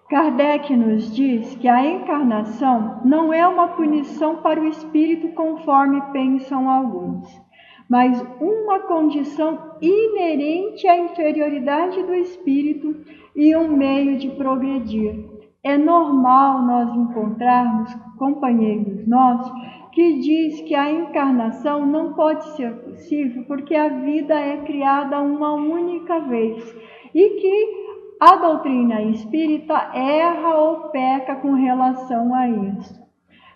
Kardec nos diz que a encarnação não é uma punição para o espírito conforme pensam alguns, mas uma condição inerente à inferioridade do espírito e um meio de progredir. É normal nós encontrarmos companheiros nossos que diz que a encarnação não pode ser possível porque a vida é criada uma única vez e que a doutrina espírita erra ou peca com relação a isso.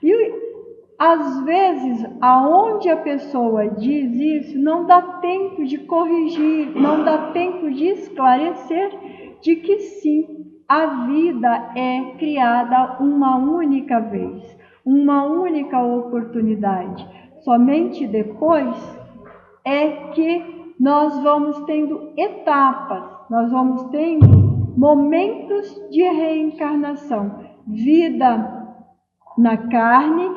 E às vezes, aonde a pessoa diz isso, não dá tempo de corrigir, não dá tempo de esclarecer de que sim, a vida é criada uma única vez, uma única oportunidade. Somente depois é que nós vamos tendo etapas, nós vamos tendo momentos de reencarnação, vida na carne,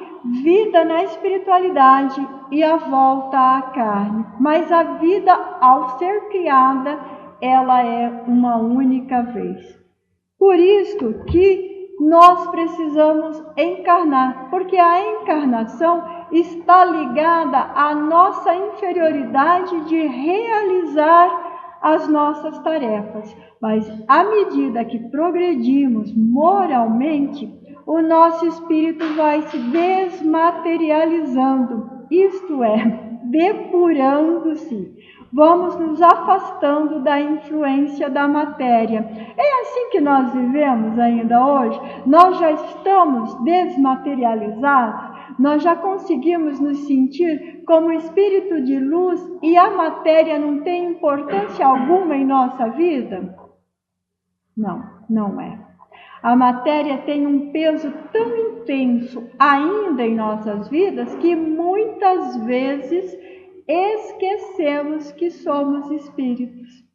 vida na espiritualidade e a volta à carne. Mas a vida, ao ser criada, ela é uma única vez. Por isso que nós precisamos encarnar, porque a encarnação está ligada à nossa inferioridade de realizar as nossas tarefas. Mas à medida que progredimos moralmente, o nosso espírito vai se desmaterializando, isto é, depurando-se. Vamos nos afastando da influência da matéria. É assim que nós vivemos ainda hoje? Nós já estamos desmaterializados? Nós já conseguimos nos sentir como espírito de luz e a matéria não tem importância alguma em nossa vida? Não, não é. A matéria tem um peso tão intenso ainda em nossas vidas que muitas vezes esquecemos que somos espíritos.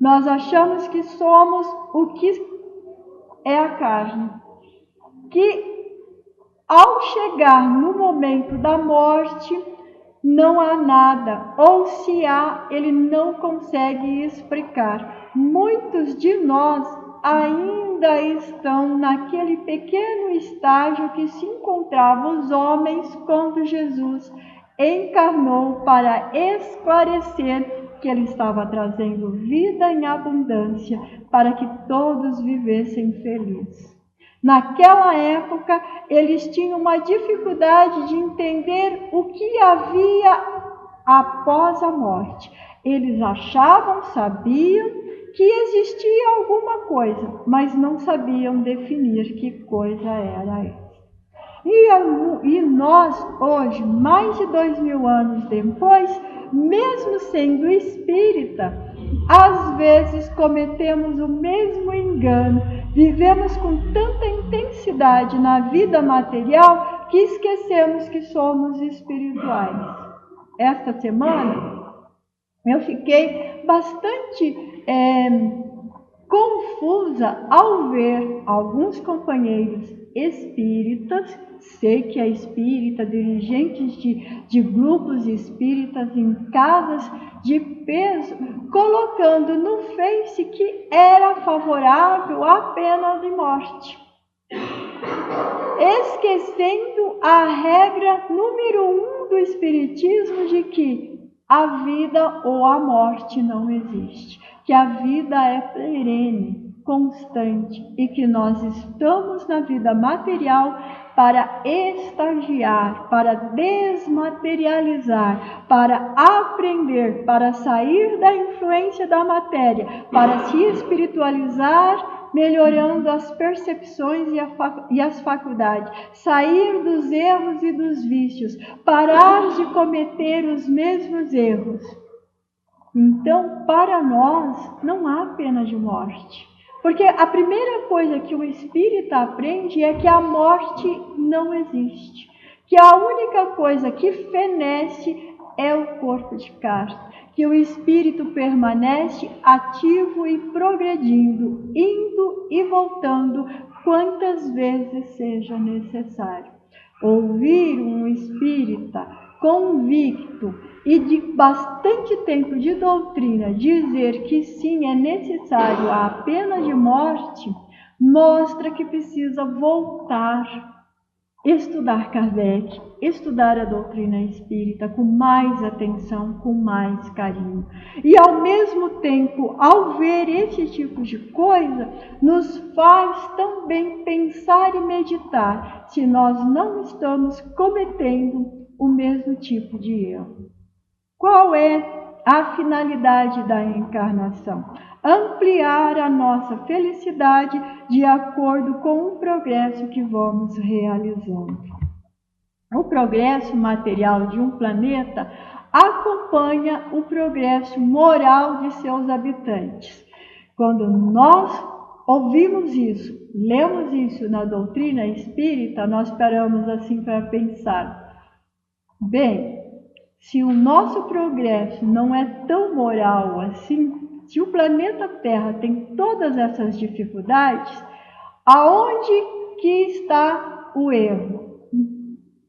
Nós achamos que somos o que é a carne, que ao chegar no momento da morte não há nada, ou se há, ele não consegue explicar. Muitos de nós ainda estão naquele pequeno estágio que se encontravam os homens quando Jesus encarnou para esclarecer que ele estava trazendo vida em abundância para que todos vivessem felizes. Naquela época, eles tinham uma dificuldade de entender o que havia após a morte. Eles achavam, sabiam que existia alguma coisa, mas não sabiam definir que coisa era essa. E nós, hoje, mais de 2000 anos depois, mesmo sendo espírita, às vezes cometemos o mesmo engano. Vivemos com tanta intensidade na vida material que esquecemos que somos espirituais. Esta semana eu fiquei bastante confusa ao ver alguns companheiros espíritas, sei que é espírita, dirigentes de grupos espíritas em casas de peso, colocando no Face que era favorável à pena de morte, esquecendo a regra número 1 do espiritismo de que a vida ou a morte não existe, que a vida é perene, constante e que nós estamos na vida material para estagiar, para desmaterializar, para aprender, para sair da influência da matéria, para se espiritualizar, melhorando as percepções e as faculdades, sair dos erros e dos vícios, parar de cometer os mesmos erros. Então, para nós, não há pena de morte. Porque a primeira coisa que o espírita aprende é que a morte não existe. Que a única coisa que fenece é o corpo de carne. Que o espírito permanece ativo e progredindo, indo e voltando quantas vezes seja necessário. Ouvir um espírita convicto e de bastante tempo de doutrina dizer que sim, é necessário a pena de morte, mostra que precisa voltar, estudar Kardec, estudar a doutrina espírita com mais atenção, com mais carinho. E ao mesmo tempo, ao ver esse tipo de coisa, nos faz também pensar e meditar se nós não estamos cometendo o mesmo tipo de erro. Qual é a finalidade da encarnação? Ampliar a nossa felicidade de acordo com o progresso que vamos realizando. O progresso material de um planeta acompanha o progresso moral de seus habitantes. Quando nós ouvimos isso, lemos isso na doutrina espírita, nós paramos assim para pensar: bem, se o nosso progresso não é tão moral assim, se o planeta Terra tem todas essas dificuldades, aonde que está o erro?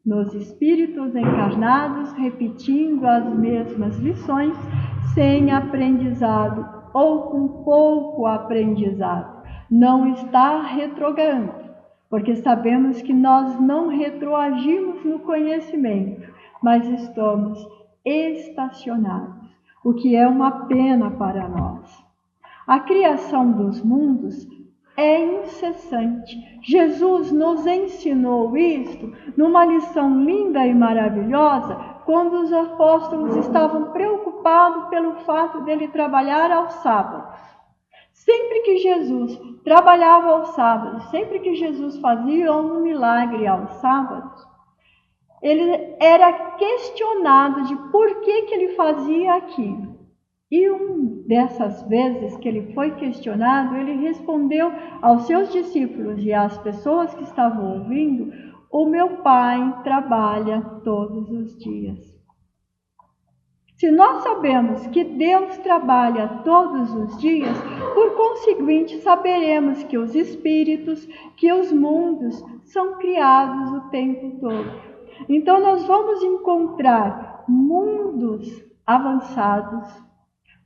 Nos espíritos encarnados repetindo as mesmas lições, sem aprendizado ou com pouco aprendizado. Não está retrogradando, porque sabemos que nós não retroagimos no conhecimento, mas estamos estacionados, o que é uma pena para nós. A criação dos mundos é incessante. Jesus nos ensinou isto numa lição linda e maravilhosa, quando os apóstolos estavam preocupados pelo fato dele trabalhar aos sábados. Sempre que Jesus trabalhava aos sábados, sempre que Jesus fazia um milagre aos sábados, ele era questionado de por que ele fazia aquilo. E uma dessas vezes que ele foi questionado, ele respondeu aos seus discípulos e às pessoas que estavam ouvindo: o meu Pai trabalha todos os dias. Se nós sabemos que Deus trabalha todos os dias, por conseguinte, saberemos que os espíritos, que os mundos são criados o tempo todo. Então, nós vamos encontrar mundos avançados,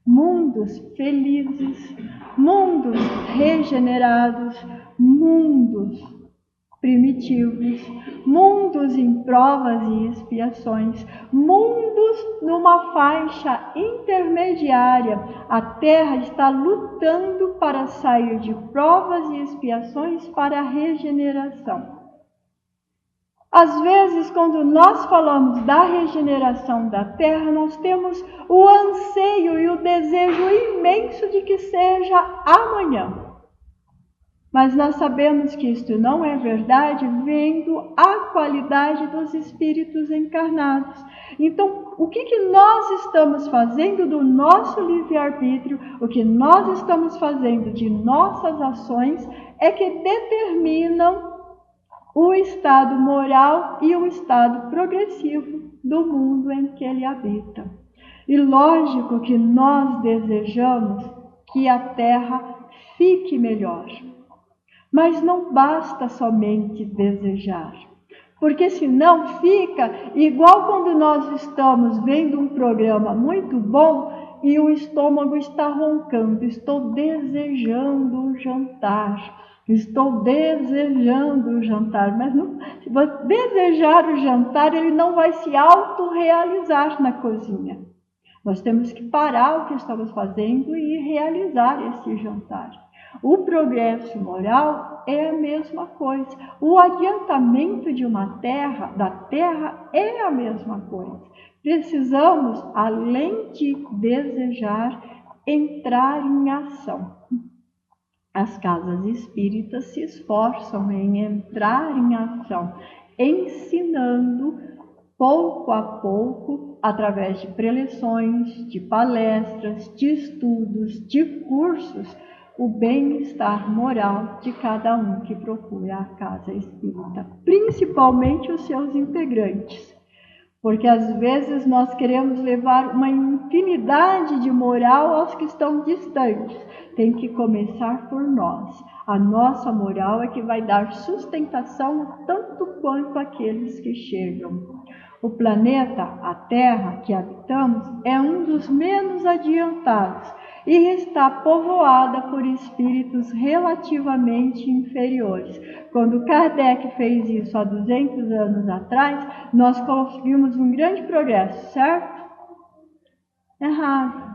mundos felizes, mundos regenerados, mundos primitivos, mundos em provas e expiações, mundos numa faixa intermediária. A Terra está lutando para sair de provas e expiações para a regeneração. Às vezes, quando nós falamos da regeneração da Terra, nós temos o anseio e o desejo imenso de que seja amanhã. Mas nós sabemos que isto não é verdade, vendo a qualidade dos espíritos encarnados. Então, o que nós estamos fazendo do nosso livre-arbítrio, o que nós estamos fazendo de nossas ações, é que determinam o estado moral e o estado progressivo do mundo em que ele habita. E lógico que nós desejamos que a Terra fique melhor. Mas não basta somente desejar, porque senão fica igual quando nós estamos vendo um programa muito bom e o estômago está roncando: estou desejando o jantar. Estou desejando o jantar, mas não, se você desejar o jantar, ele não vai se autorrealizar na cozinha. Nós temos que parar o que estamos fazendo e realizar esse jantar. O progresso moral é a mesma coisa. O adiantamento de uma terra, da Terra, é a mesma coisa. Precisamos, além de desejar, entrar em ação. As casas espíritas se esforçam em entrar em ação, ensinando pouco a pouco, através de preleções, de palestras, de estudos, de cursos, o bem-estar moral de cada um que procura a casa espírita, principalmente os seus integrantes. Porque às vezes nós queremos levar uma infinidade de moral aos que estão distantes. Tem que começar por nós. A nossa moral é que vai dar sustentação tanto quanto aqueles que chegam. O planeta, a Terra que habitamos, é um dos menos adiantados. e está povoada por espíritos relativamente inferiores. Quando Kardec fez isso há 200 anos atrás, nós conseguimos um grande progresso, certo? Errado.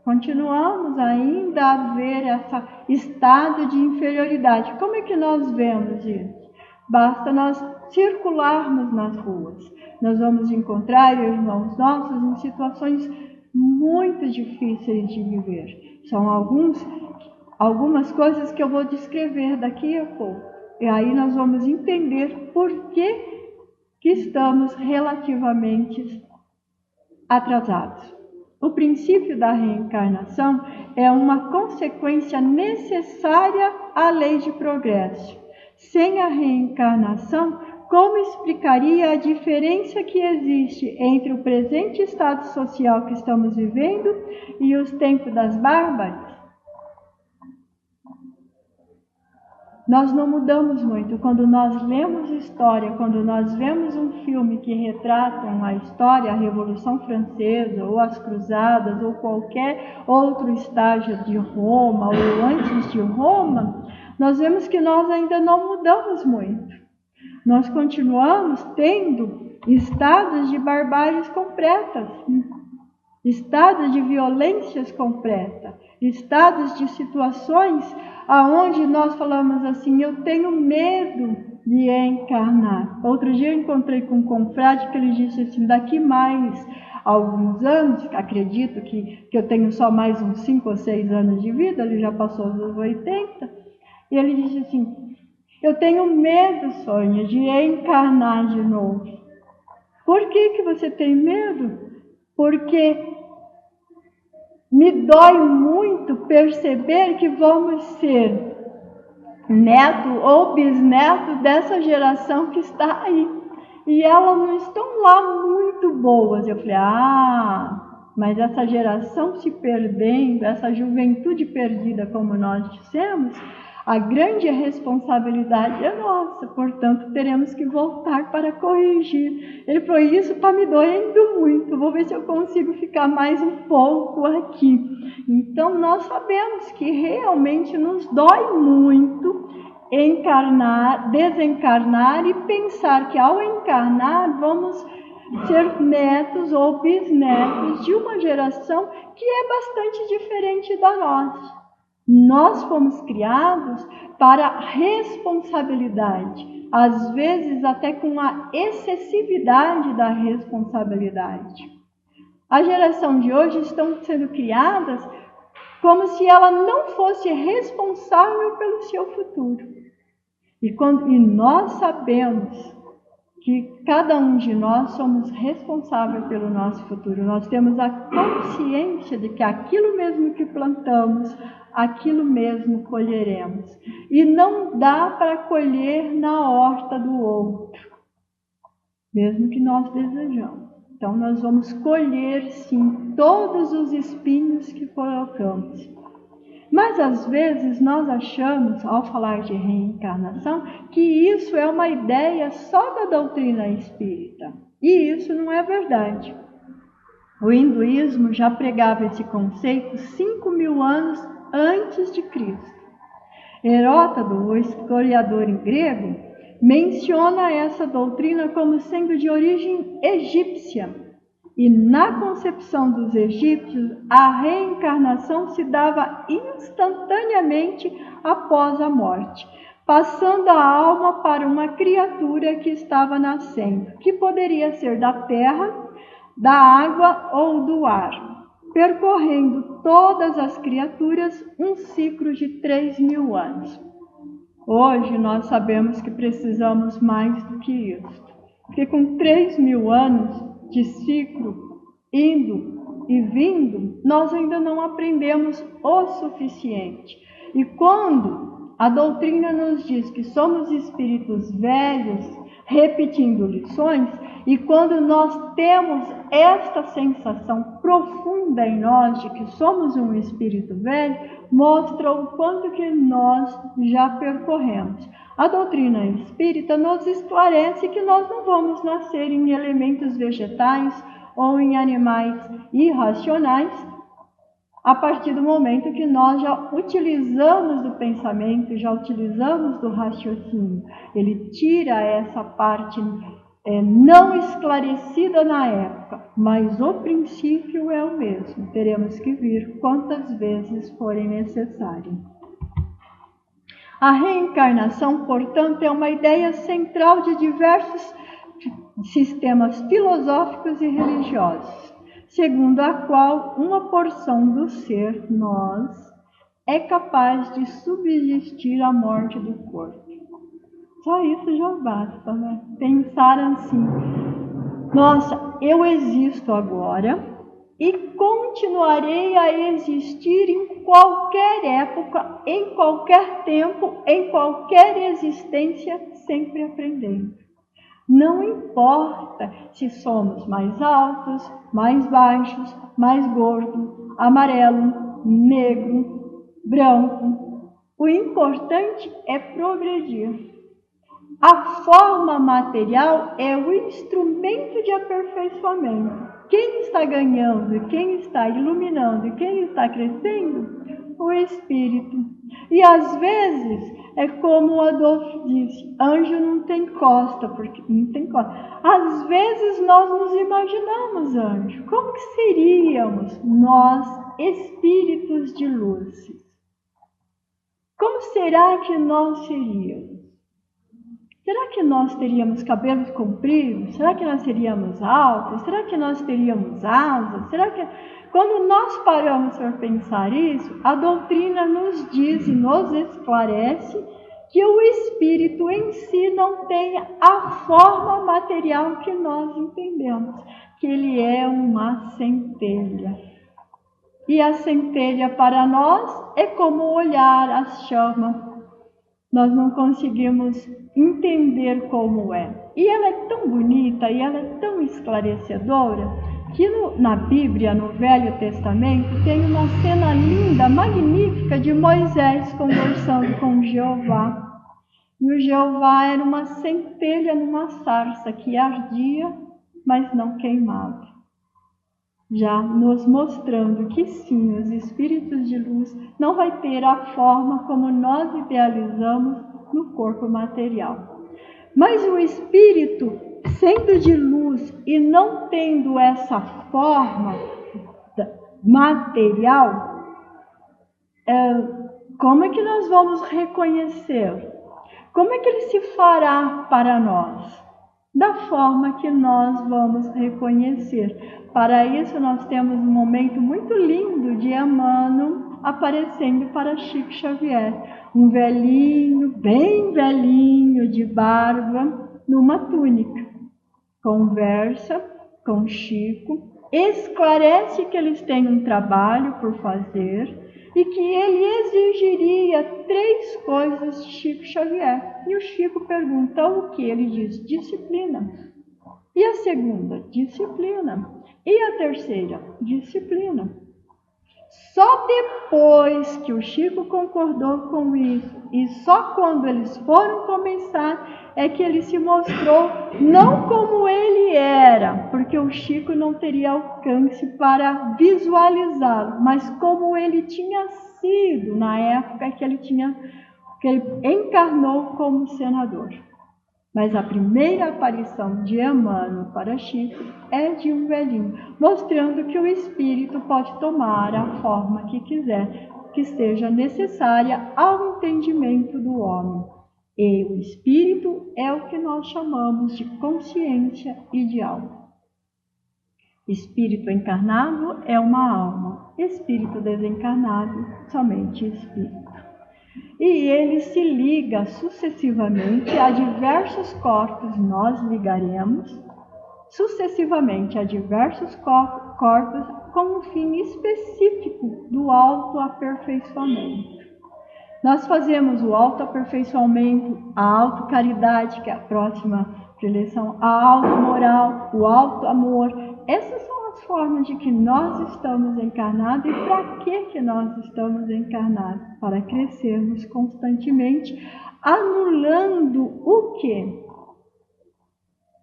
Continuamos ainda a ver esse estado de inferioridade. Como é que nós vemos isso? Basta nós circularmos nas ruas. Nós vamos encontrar irmãos nossos em situações muito difíceis de viver. São algumas coisas que eu vou descrever daqui a pouco. E aí nós vamos entender por que estamos relativamente atrasados. O princípio da reencarnação é uma consequência necessária à lei de progresso. Sem a reencarnação, como explicaria a diferença que existe entre o presente estado social que estamos vivendo e os tempos das bárbaras? Nós não mudamos muito. Quando nós lemos história, quando nós vemos um filme que retrata a história, a Revolução Francesa, ou as Cruzadas, ou qualquer outro estágio de Roma, ou antes de Roma, nós vemos que nós ainda não mudamos muito. Nós continuamos tendo estados de barbáries completas, estados de violências completas, estados de situações aonde nós falamos assim, eu tenho medo de encarnar. Outro dia eu encontrei com um confrade que ele disse assim, daqui mais alguns anos, acredito que eu tenho só mais uns 5 ou 6 anos de vida, ele já passou dos 80, e ele disse assim, eu tenho medo, Sônia, de encarnar de novo. Por que você tem medo? Porque me dói muito perceber que vamos ser neto ou bisneto dessa geração que está aí. E elas não estão lá muito boas. Eu falei, mas essa geração se perdendo, essa juventude perdida, como nós dissemos, a grande responsabilidade é nossa, portanto, teremos que voltar para corrigir. Ele falou, isso está me doendo muito, vou ver se eu consigo ficar mais um pouco aqui. Então, nós sabemos que realmente nos dói muito desencarnar e pensar que ao encarnar vamos ser netos ou bisnetos de uma geração que é bastante diferente da nossa. Nós fomos criados para responsabilidade, às vezes até com a excessividade da responsabilidade. A geração de hoje estão sendo criadas como se ela não fosse responsável pelo seu futuro. E nós sabemos que cada um de nós somos responsáveis pelo nosso futuro. Nós temos a consciência de que aquilo mesmo que plantamos, aquilo mesmo colheremos. E não dá para colher na horta do outro, mesmo que nós desejamos. Então nós vamos colher sim todos os espinhos que colocamos. Mas às vezes nós achamos, ao falar de reencarnação, que isso é uma ideia só da doutrina espírita. E isso não é verdade. O hinduísmo já pregava esse conceito 5.000 anos antes de Cristo. Heródoto, o historiador em grego, menciona essa doutrina como sendo de origem egípcia. E na concepção dos egípcios, a reencarnação se dava instantaneamente após a morte, passando a alma para uma criatura que estava nascendo, que poderia ser da terra, da água ou do ar, percorrendo todas as criaturas um ciclo de 3.000 anos. Hoje nós sabemos que precisamos mais do que isso, porque com 3.000 anos de ciclo, indo e vindo, nós ainda não aprendemos o suficiente. E quando a doutrina nos diz que somos espíritos velhos, repetindo lições, e quando nós temos esta sensação profunda em nós de que somos um espírito velho, mostra o quanto que nós já percorremos. A doutrina espírita nos esclarece que nós não vamos nascer em elementos vegetais ou em animais irracionais, a partir do momento que nós já utilizamos do pensamento, já utilizamos do raciocínio. Ele tira essa parte não esclarecida na época, mas o princípio é o mesmo. Teremos que vir quantas vezes forem necessárias. A reencarnação, portanto, é uma ideia central de diversos sistemas filosóficos e religiosos, segundo a qual uma porção do ser, nós, é capaz de subsistir à morte do corpo. Só isso já basta, né? Pensar assim: nossa, eu existo agora e continuarei a existir em qualquer época, em qualquer tempo, em qualquer existência, sempre aprendendo. Não importa se somos mais altos, mais baixos, mais gordo, amarelo, negro, branco. O importante é progredir. A forma material é o instrumento de aperfeiçoamento. Quem está ganhando, quem está iluminando, quem está crescendo? O espírito. E às vezes, é como o Adolfo disse, anjo não tem costa, porque não tem costa. Às vezes nós nos imaginamos anjo. Como que seríamos nós, espíritos de luz? Como será que nós seríamos? Será que nós teríamos cabelos compridos? Será que nós seríamos altos? Será que nós teríamos asas? Será que... Quando nós paramos para pensar isso, a doutrina nos diz e nos esclarece que o espírito em si não tem a forma material que nós entendemos, que ele é uma centelha. E a centelha para nós é como olhar as chamas. Nós não conseguimos entender como é. E ela é tão bonita e ela é tão esclarecedora que na Bíblia, no Velho Testamento, tem uma cena linda, magnífica de Moisés conversando com Jeová. E o Jeová era uma centelha numa sarça que ardia, mas não queimava. Já nos mostrando que sim, os espíritos de luz não vai ter a forma como nós idealizamos no corpo material. Mas o espírito, sendo de luz e não tendo essa forma material, como é que nós vamos reconhecer? Como é que ele se fará para nós? Da forma que nós vamos reconhecer. Para isso, nós temos um momento muito lindo de Emmanuel aparecendo para Chico Xavier. Um velhinho, bem velhinho, de barba, numa túnica. Conversa com Chico, esclarece que eles têm um trabalho por fazer e que ele exigiria 3 coisas de Chico Xavier. E o Chico pergunta o que? Ele diz: disciplina. E a segunda? Disciplina. E a terceira? Disciplina. Só depois que o Chico concordou com isso, e só quando eles foram começar, é que ele se mostrou não como ele era, porque o Chico não teria alcance para visualizá-lo, mas como ele tinha sido na época que ele encarnou como senador. Mas a primeira aparição de Emmanuel para Chico é de um velhinho, mostrando que o espírito pode tomar a forma que quiser, que seja necessária ao entendimento do homem. E o espírito é o que nós chamamos de consciência e de alma. Espírito encarnado é uma alma, espírito desencarnado, somente espírito. E ele se liga sucessivamente a diversos corpos, nós ligaremos sucessivamente a diversos corpos com um fim específico do autoaperfeiçoamento. Nós fazemos o autoaperfeiçoamento, a autocaridade, que é a próxima preleção, a automoral, o autoamor. Essas são as formas de que nós estamos encarnados. E para que nós estamos encarnados? Para crescermos constantemente, anulando o quê?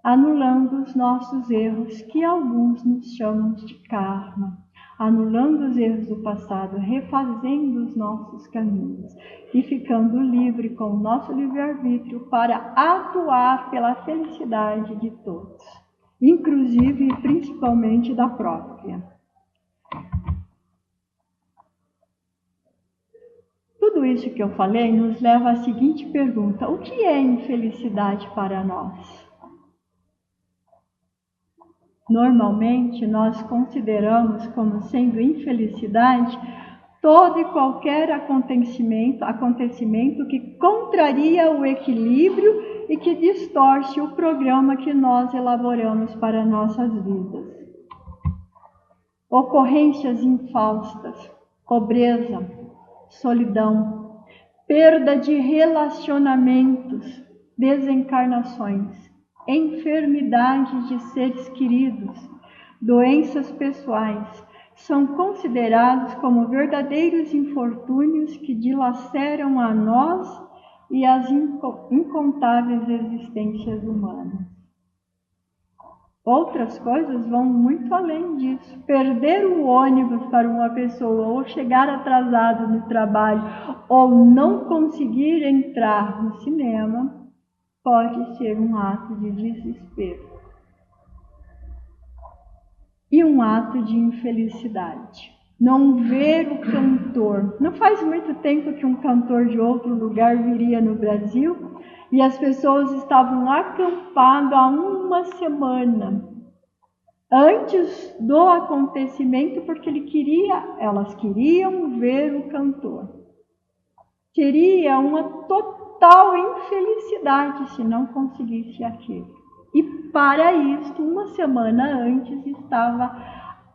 Anulando os nossos erros, que alguns nos chamam de karma. anulando os erros do passado, refazendo os nossos caminhos e ficando livre com o nosso livre-arbítrio para atuar pela felicidade de todos, inclusive e principalmente da própria. Tudo isso que eu falei nos leva à seguinte pergunta: o que é infelicidade para nós? Normalmente, nós consideramos como sendo infelicidade todo e qualquer acontecimento que contraria o equilíbrio e que distorce o programa que nós elaboramos para nossas vidas. Ocorrências infaustas, pobreza, solidão, perda de relacionamentos, desencarnações, enfermidades de seres queridos, doenças pessoais, são considerados como verdadeiros infortúnios que dilaceram a nós e as incontáveis existências humanas. Outras coisas vão muito além disso. Perder o ônibus para uma pessoa, ou chegar atrasado no trabalho, ou não conseguir entrar no cinema, pode ser um ato de desespero e um ato de infelicidade. Não ver o cantor. Não faz muito tempo que um cantor de outro lugar viria no Brasil e as pessoas estavam acampadas há uma semana antes do acontecimento porque elas queriam ver o cantor. Seria uma total infelicidade se não conseguisse aquilo. E para isto, uma semana antes, estava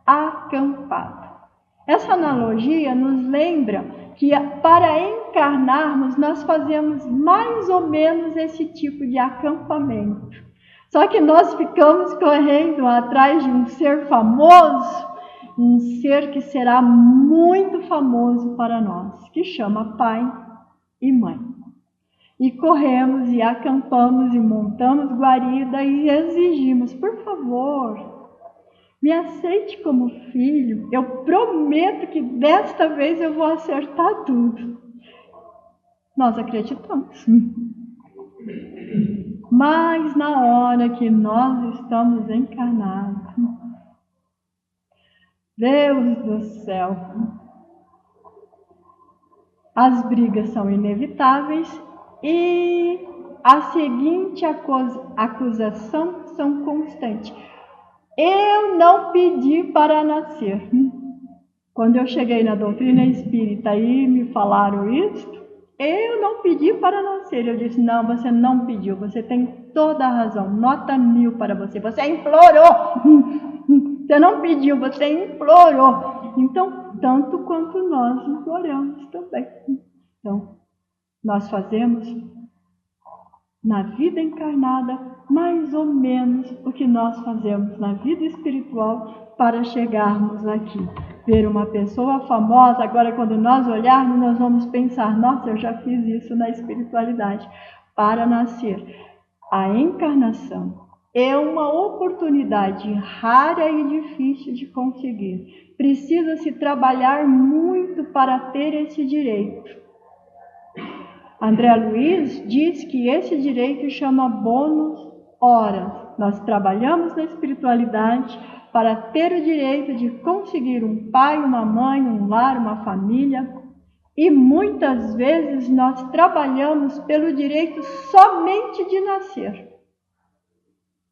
acampado. Essa analogia nos lembra que para encarnarmos, nós fazemos mais ou menos esse tipo de acampamento. Só que nós ficamos correndo atrás de um ser famoso, um ser que será muito famoso para nós, que chama pai e mãe. E corremos e acampamos e montamos guarida e exigimos: por favor, me aceite como filho, eu prometo que desta vez eu vou acertar tudo. Nós acreditamos. Mas na hora que nós estamos encarnados, Deus do céu, as brigas são inevitáveis e a seguinte acusação são constantes: eu não pedi para nascer. Quando eu cheguei na doutrina espírita e me falaram isso, eu não pedi para nascer. Eu disse: não, você não pediu, você tem toda a razão, nota 1000 para você, você implorou. Você não pediu, você implorou. Então, tanto quanto nós imploramos também. Então, nós fazemos na vida encarnada mais ou menos o que nós fazemos na vida espiritual para chegarmos aqui. Ver uma pessoa famosa, agora quando nós olharmos, nós vamos pensar: nossa, eu já fiz isso na espiritualidade. Para nascer, a encarnação é uma oportunidade rara e difícil de conseguir. Precisa-se trabalhar muito para ter esse direito. André Luiz diz que esse direito chama bônus horas. Nós trabalhamos na espiritualidade para ter o direito de conseguir um pai, uma mãe, um lar, uma família. E muitas vezes nós trabalhamos pelo direito somente de nascer.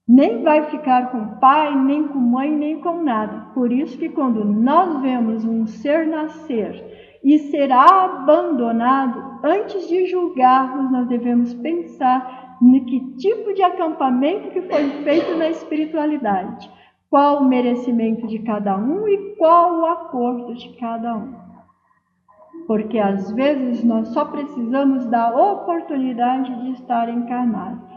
Nem vai ficar com pai, nem com mãe, nem com nada. Por isso que quando nós vemos um ser nascer e será abandonado, antes de julgarmos, nós devemos pensar no que tipo de acampamento que foi feito na espiritualidade, qual o merecimento de cada um e qual o acordo de cada um. Porque às vezes nós só precisamos da oportunidade de estar encarnados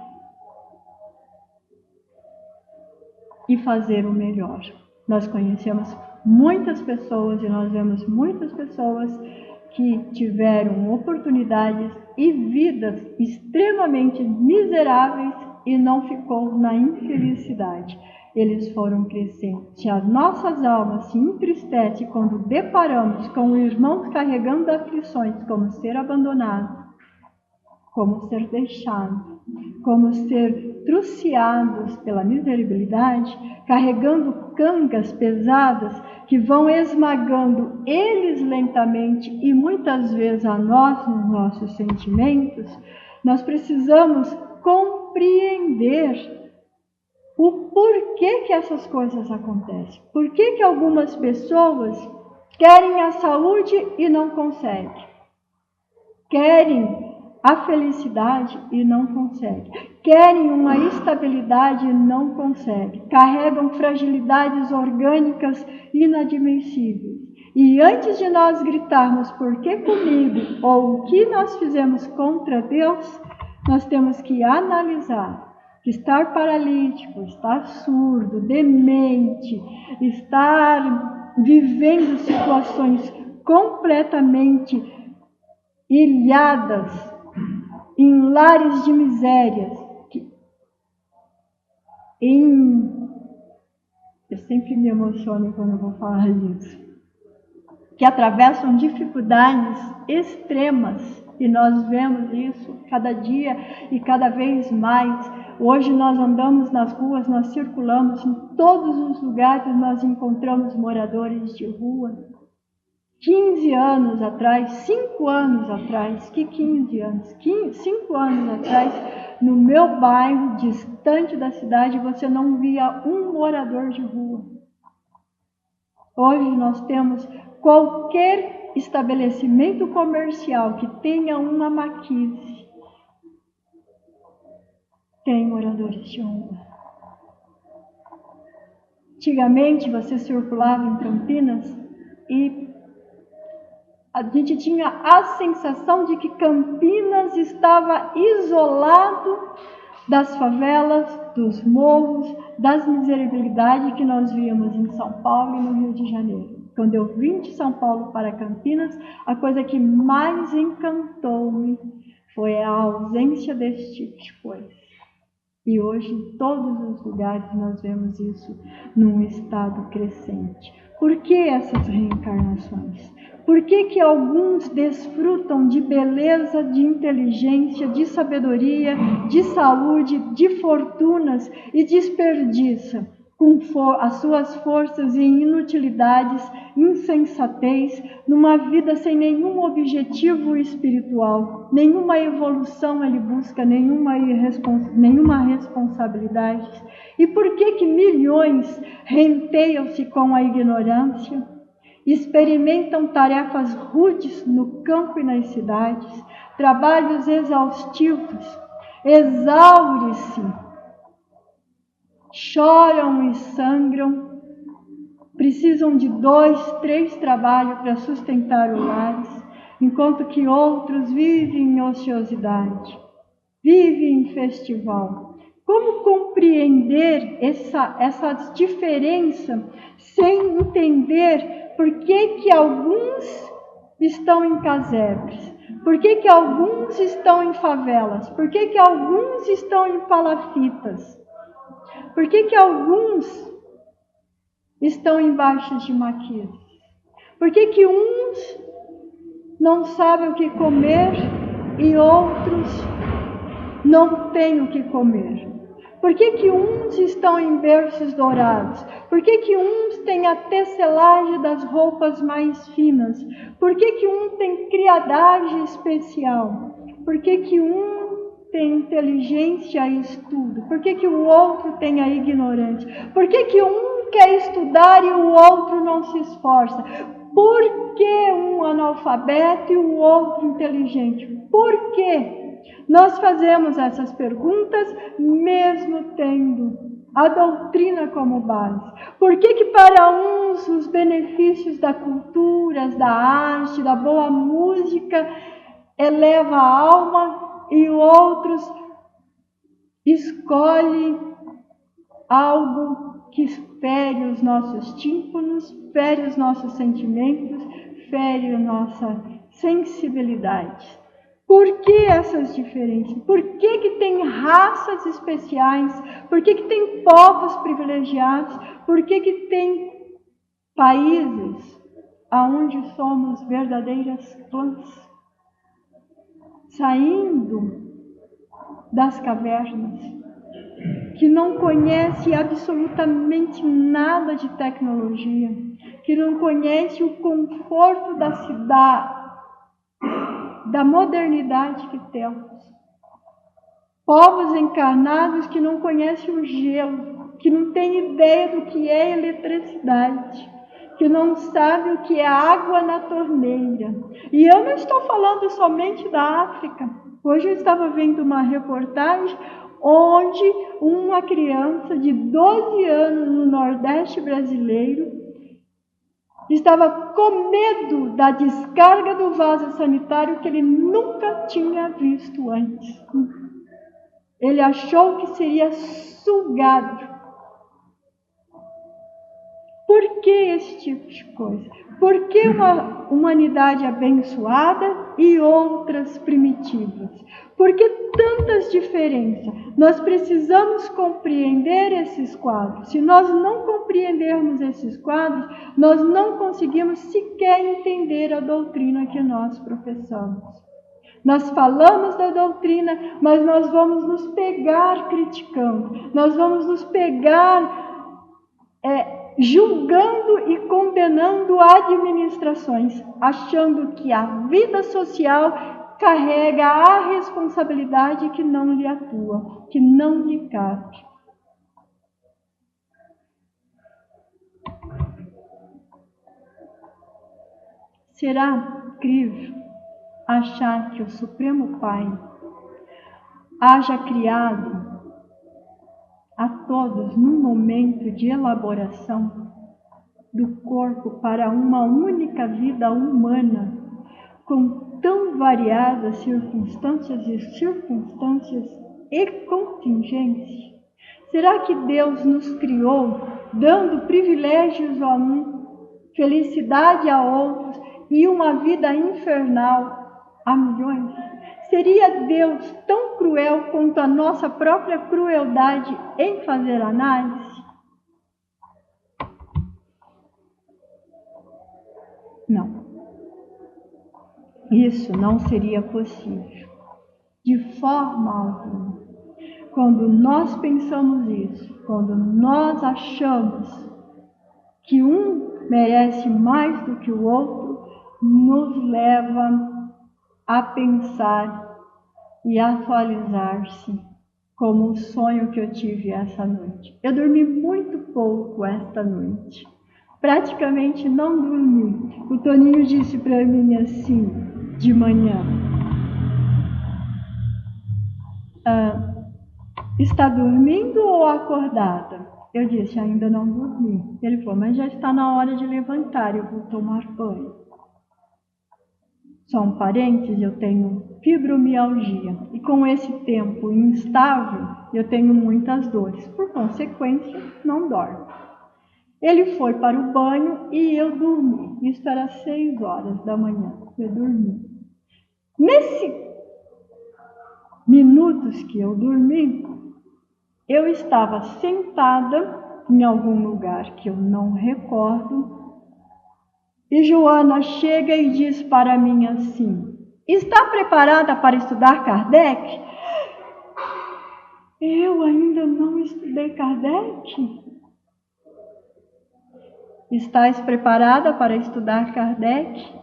e fazer o melhor. Nós conhecemos muitas pessoas e nós vemos muitas pessoas que tiveram oportunidades e vidas extremamente miseráveis e não ficou na infelicidade. eles foram crescendo. Se as nossas almas se entristecem quando deparamos com irmãos carregando aflições, como ser abandonado, como ser deixado, como ser truciados pela miserabilidade, carregando cangas pesadas que vão esmagando eles lentamente e muitas vezes a nós nos nossos sentimentos, nós precisamos compreender o porquê que essas coisas acontecem. Por que algumas pessoas querem a saúde e não conseguem? Querem a felicidade e não conseguem. Querem uma estabilidade e não conseguem. Carregam fragilidades orgânicas inadmissíveis. E antes de nós gritarmos por que comigo ou o que nós fizemos contra Deus, nós temos que analisar que estar paralítico, estar surdo, demente, estar vivendo situações completamente ilhadas em lares de misérias, eu sempre me emociono quando eu vou falar disso, que atravessam dificuldades extremas, e nós vemos isso cada dia e cada vez mais. Hoje nós andamos nas ruas, nós circulamos, em todos os lugares nós encontramos moradores de rua. 15 anos atrás, 5 anos atrás, que 15 anos? 5 anos atrás, no meu bairro, distante da cidade, você não via um morador de rua. Hoje nós temos qualquer estabelecimento comercial que tenha uma maquise, tem moradores de rua. Antigamente você circulava em Campinas e a gente tinha a sensação de que Campinas estava isolado das favelas, dos morros, das miserabilidades que nós víamos em São Paulo e no Rio de Janeiro. Quando eu vim de São Paulo para Campinas, a coisa que mais encantou-me foi a ausência desse tipo de coisa. E hoje, em todos os lugares, nós vemos isso num estado crescente. Por que essas reencarnações? Por que alguns desfrutam de beleza, de inteligência, de sabedoria, de saúde, de fortunas e desperdiçam com as suas forças e inutilidades, insensatez, numa vida sem nenhum objetivo espiritual, nenhuma evolução ele busca, nenhuma responsabilidade? E por que milhões renteiam-se com a ignorância? Experimentam tarefas rudes no campo e nas cidades, trabalhos exaustivos, exaurem-se, choram e sangram, precisam de 2, 3 trabalhos para sustentar o lar, enquanto que outros vivem em ociosidade, vivem em festival. Como compreender essa diferença sem entender por que alguns estão em casebres? Por que alguns estão em favelas? Por que alguns estão em palafitas? Por que alguns estão embaixo de maquias? Por que uns não sabem o que comer e outros não têm o que comer? Por que uns estão em berços dourados? Por que uns têm a tecelagem das roupas mais finas? Por que um tem criadagem especial? Por que um tem inteligência e estudo? Por que o outro tem a ignorância? Por que um quer estudar e o outro não se esforça? Por que um analfabeto e o outro inteligente? Por quê? Nós fazemos essas perguntas mesmo tendo a doutrina como base. Por que para uns os benefícios da cultura, da arte, da boa música eleva a alma e outros escolhem algo que fere os nossos tímpanos, fere os nossos sentimentos, fere a nossa sensibilidade? Por que essas diferenças? Por que tem raças especiais? Por que tem povos privilegiados? Por que tem países onde somos verdadeiras clãs? Saindo das cavernas, que não conhece absolutamente nada de tecnologia, que não conhece o conforto da cidade, da modernidade que temos. Povos encarnados que não conhecem o gelo, que não têm ideia do que é eletricidade, que não sabem o que é água na torneira. E eu não estou falando somente da África. Hoje eu estava vendo uma reportagem onde uma criança de 12 anos no Nordeste brasileiro estava com medo da descarga do vaso sanitário que ele nunca tinha visto antes. Ele achou que seria sugado. Por que esse tipo de coisa? Por que uma humanidade abençoada e outras primitivas? Por que tantas diferenças? Nós precisamos compreender esses quadros. Se nós não compreendermos esses quadros, nós não conseguimos sequer entender a doutrina que nós professamos. Nós falamos da doutrina, mas nós vamos nos pegar criticando, nós vamos nos pegar julgando e condenando administrações, achando que a vida social carrega a responsabilidade que não lhe atua, que não lhe cabe. Será incrível achar que o Supremo Pai haja criado a todos num momento de elaboração do corpo para uma única vida humana, com tão variadas circunstâncias e contingências? Será que Deus nos criou dando privilégios a um, felicidade a outros e uma vida infernal a milhões? Seria Deus tão cruel quanto a nossa própria crueldade em fazer análise? Não. Isso não seria possível, de forma alguma. Quando nós pensamos isso, quando nós achamos que um merece mais do que o outro, nos leva a pensar e atualizar-se, como o sonho que eu tive essa noite. Eu dormi muito pouco esta noite, praticamente não dormi. O Toninho disse para mim assim, de manhã: está dormindo ou acordada? Eu disse: ainda não dormi. Ele falou: mas já está na hora de levantar, eu vou tomar banho. Só um parênteses, eu tenho fibromialgia e com esse tempo instável eu tenho muitas dores, por consequência não dormo. Ele foi para o banho e eu dormi. Isso era 6 horas da manhã, eu dormi. Nesses minutos que eu dormi, eu estava sentada em algum lugar que eu não recordo, e Joana chega e diz para mim assim: está preparada para estudar Kardec? Eu ainda não estudei Kardec. Estás preparada para estudar Kardec?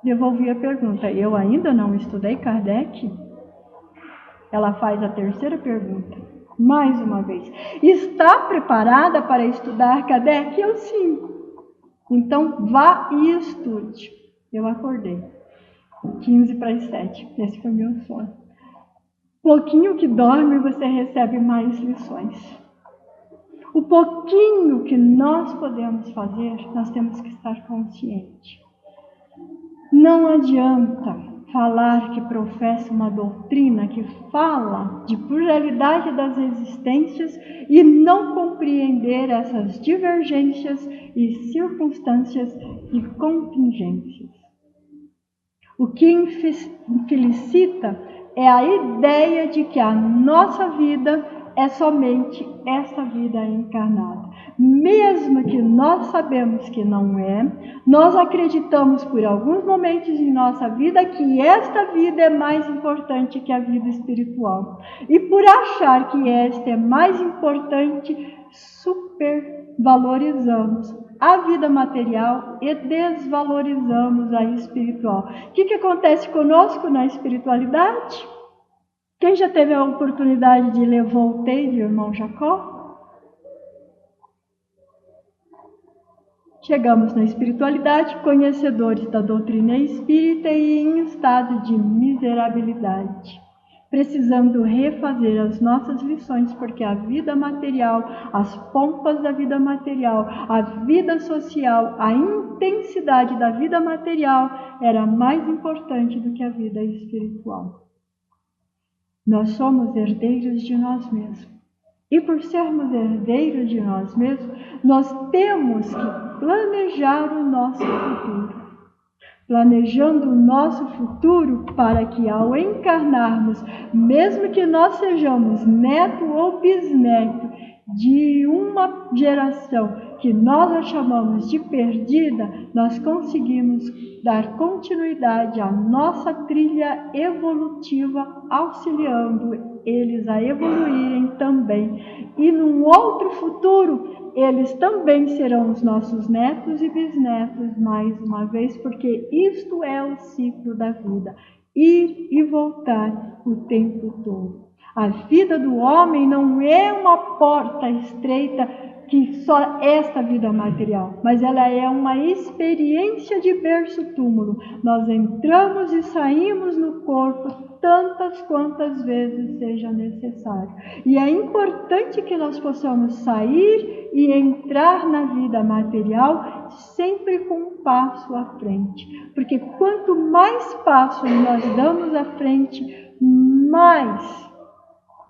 Devolvi a pergunta: eu ainda não estudei Kardec? Ela faz a terceira pergunta, mais uma vez: está preparada para estudar Kardec? Eu sim. Então vá e estude. Eu acordei 15 para as 7. Esse foi meu sono. Pouquinho que dorme, você recebe mais lições. O pouquinho que nós podemos fazer, nós temos que estar conscientes. Não adianta falar que professa uma doutrina que fala de pluralidade das existências e não compreender essas divergências e circunstâncias e contingências. O que infelicita é a ideia de que a nossa vida é somente essa vida encarnada. Mesmo que nós sabemos que não é, nós acreditamos por alguns momentos em nossa vida que esta vida é mais importante que a vida espiritual. E por achar que esta é mais importante, supervalorizamos a vida material e desvalorizamos a espiritual. O que acontece conosco na espiritualidade? Quem já teve a oportunidade de ler Voltaire, de Irmão Jacó? Chegamos na espiritualidade conhecedores da doutrina espírita e em estado de miserabilidade, precisando refazer as nossas lições, porque a vida material, as pompas da vida material, a vida social, a intensidade da vida material era mais importante do que a vida espiritual. Nós somos herdeiros de nós mesmos. E por sermos herdeiros de nós mesmos, nós temos que planejar o nosso futuro. Planejando o nosso futuro para que ao encarnarmos, mesmo que nós sejamos neto ou bisneto de uma geração que nós a chamamos de perdida, nós conseguimos dar continuidade à nossa trilha evolutiva, auxiliando eles a evoluírem também. E num outro futuro, eles também serão os nossos netos e bisnetos, mais uma vez, porque isto é o ciclo da vida, ir e voltar o tempo todo. A vida do homem não é uma porta estreita que só esta vida material, mas ela é uma experiência de berço-túmulo. Nós entramos e saímos no corpo tantas quantas vezes seja necessário. E é importante que nós possamos sair e entrar na vida material sempre com um passo à frente. Porque quanto mais passos nós damos à frente, mais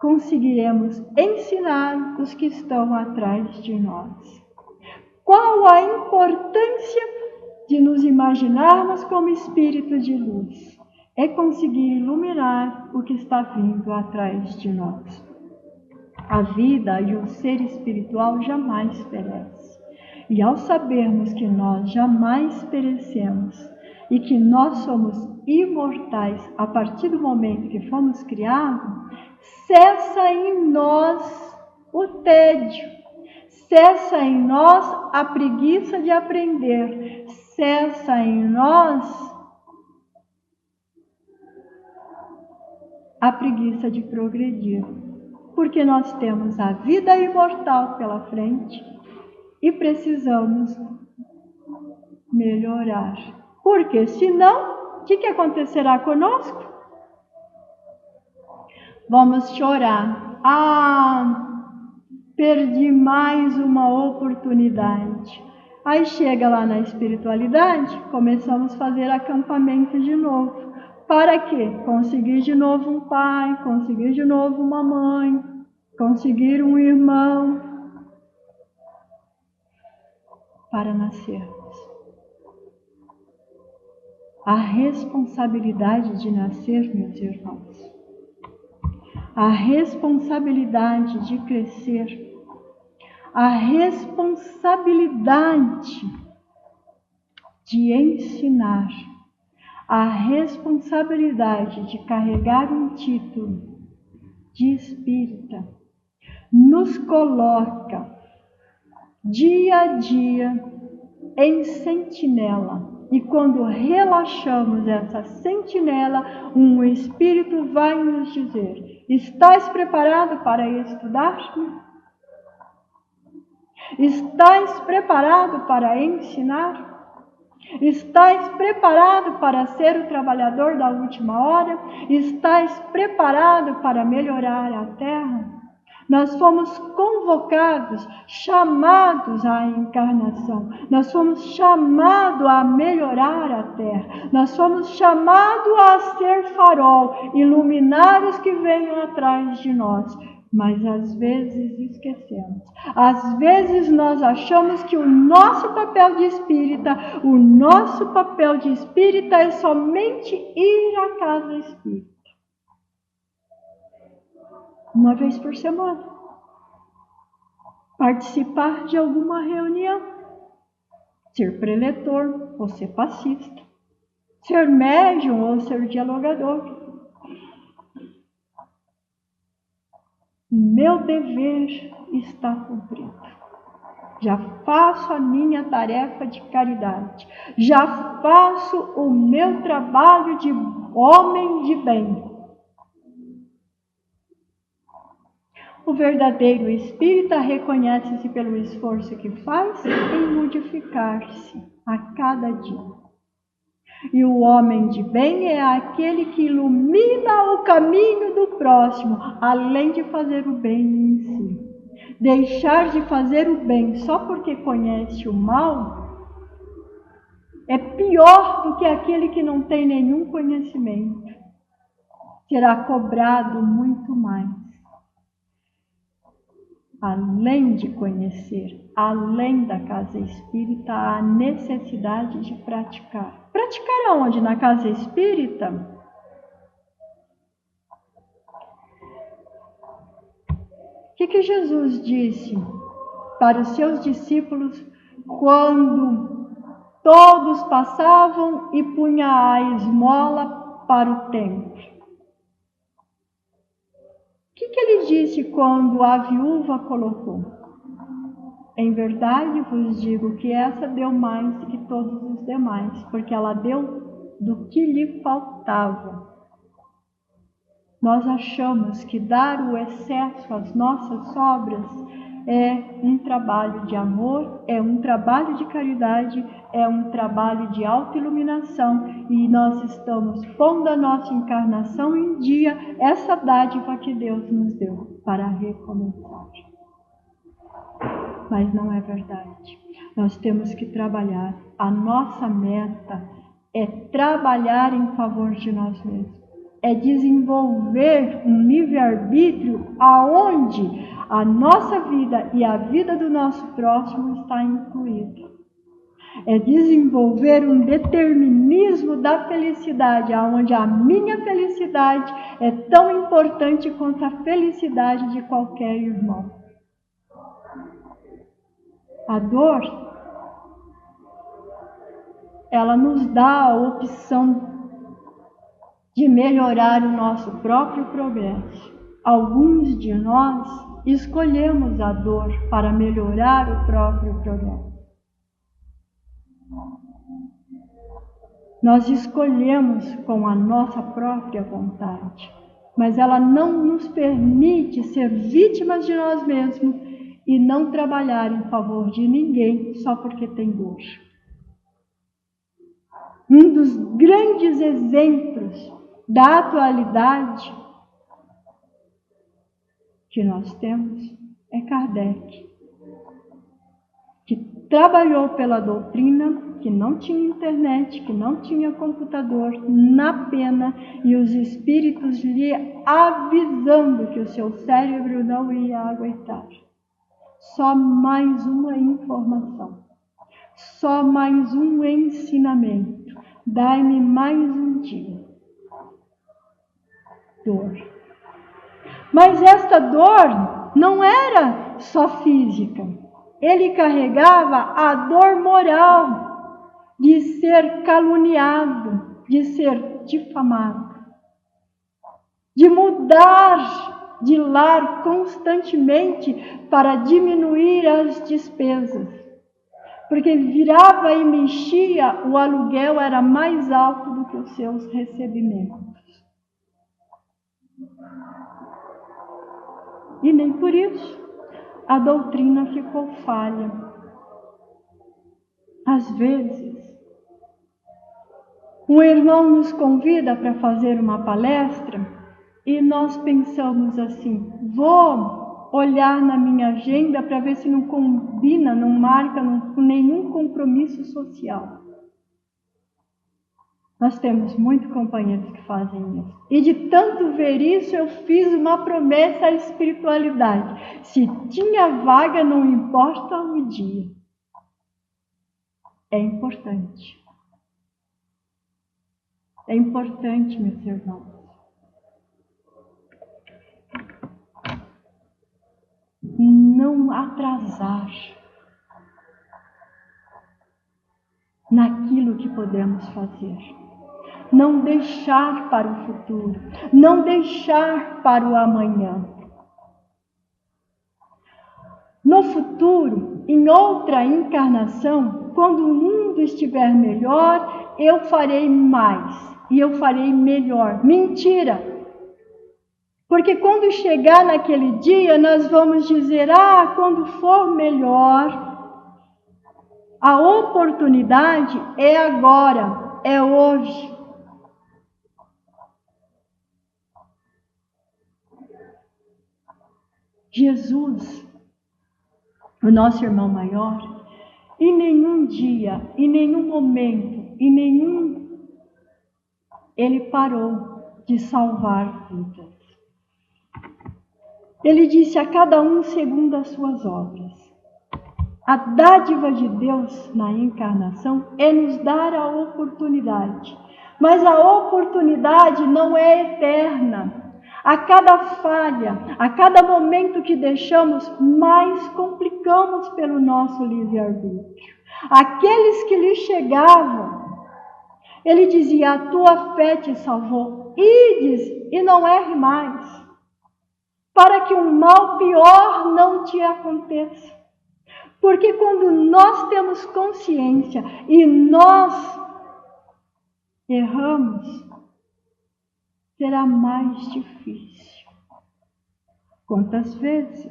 conseguiremos ensinar os que estão atrás de nós. Qual a importância de nos imaginarmos como espíritos de luz? É conseguir iluminar o que está vindo atrás de nós. A vida e o ser espiritual jamais perecem. E ao sabermos que nós jamais perecemos e que nós somos imortais a partir do momento que fomos criados, cessa em nós o tédio, cessa em nós a preguiça de aprender, cessa em nós a preguiça de progredir, porque nós temos a vida imortal pela frente e precisamos melhorar. Porque senão, o que acontecerá conosco? Vamos chorar. Perdi mais uma oportunidade. Aí chega lá na espiritualidade, começamos a fazer acampamento de novo. Para quê? Conseguir de novo um pai, conseguir de novo uma mãe, conseguir um irmão, para nascermos. A responsabilidade de nascer, meus irmãos, a responsabilidade de crescer, a responsabilidade de ensinar, a responsabilidade de carregar um título de espírita, nos coloca dia a dia em sentinela. E quando relaxamos essa sentinela, um espírito vai nos dizer: estás preparado para estudar? Estás preparado para ensinar? Estás preparado para ser o trabalhador da última hora? Estás preparado para melhorar a terra? Nós fomos convocados, chamados à encarnação. Nós fomos chamados a melhorar a terra. Nós fomos chamados a ser farol, iluminar os que venham atrás de nós. Mas às vezes esquecemos. Às vezes nós achamos que o nosso papel de espírita é somente ir à casa espírita. Uma vez por semana. Participar de alguma reunião. Ser preletor ou ser passista. Ser médium ou ser dialogador. Meu dever está cumprido. Já faço a minha tarefa de caridade. Já faço o meu trabalho de homem de bem. O verdadeiro espírita reconhece-se pelo esforço que faz em modificar-se a cada dia. E o homem de bem é aquele que ilumina o caminho do próximo, além de fazer o bem em si. Deixar de fazer o bem só porque conhece o mal é pior do que aquele que não tem nenhum conhecimento. Será cobrado muito mais. Além de conhecer, além da casa espírita, há necessidade de praticar. Praticar aonde? Na casa espírita? O que Jesus disse para os seus discípulos quando todos passavam e punha a esmola para o templo? O que ele disse quando a viúva colocou? Em verdade vos digo que essa deu mais do que todos os demais, porque ela deu do que lhe faltava. Nós achamos que dar o excesso às nossas obras é um trabalho de amor, é um trabalho de caridade, é um trabalho de autoiluminação, e nós estamos pondo a nossa encarnação em dia, essa dádiva que Deus nos deu para recomeçar. Mas não é verdade. Nós temos que trabalhar. A nossa meta é trabalhar em favor de nós mesmos. É desenvolver um livre-arbítrio aonde a nossa vida e a vida do nosso próximo está incluída. É desenvolver um determinismo da felicidade, aonde a minha felicidade é tão importante quanto a felicidade de qualquer irmão. A dor, ela nos dá a opção de melhorar o nosso próprio progresso. Alguns de nós escolhemos a dor para melhorar o próprio progresso. Nós escolhemos com a nossa própria vontade, mas ela não nos permite ser vítimas de nós mesmos e não trabalhar em favor de ninguém só porque tem dor. Um dos grandes exemplos da atualidade que nós temos é Kardec, que trabalhou pela doutrina, que não tinha internet, que não tinha computador, na pena, e os espíritos lhe avisando que o seu cérebro não ia aguentar. Só mais uma informação, só mais um ensinamento, dai-me mais um dia. Dor. Mas esta dor não era só física. Ele carregava a dor moral de ser caluniado, de ser difamado, de mudar de lar constantemente para diminuir as despesas. Porque virava e mexia, o aluguel era mais alto do que os seus recebimentos. E nem por isso a doutrina ficou falha. Às vezes, um irmão nos convida para fazer uma palestra e nós pensamos assim, vou olhar na minha agenda para ver se não combina, não marca com nenhum compromisso social. Nós temos muitos companheiros que fazem isso. E de tanto ver isso, eu fiz uma promessa à espiritualidade. Se tinha vaga, não importa o dia. É importante. É importante, meus irmãos. Não atrasar naquilo que podemos fazer. Não deixar para o futuro. Não deixar para o amanhã. No futuro, em outra encarnação, quando o mundo estiver melhor, eu farei mais e eu farei melhor. Mentira! Porque quando chegar naquele dia, nós vamos dizer, quando for melhor, a oportunidade é agora, é hoje. Jesus, o nosso irmão maior, em nenhum dia, em nenhum momento, ele parou de salvar vidas. Ele disse a cada um segundo as suas obras. A dádiva de Deus na encarnação é nos dar a oportunidade. Mas a oportunidade não é eterna. A cada falha, a cada momento que deixamos, mais complicamos pelo nosso livre-arbítrio. Aqueles que lhe chegavam, ele dizia, a tua fé te salvou. Ides e não erre mais, para que um mal pior não te aconteça. Porque quando nós temos consciência e nós erramos, será mais difícil. Quantas vezes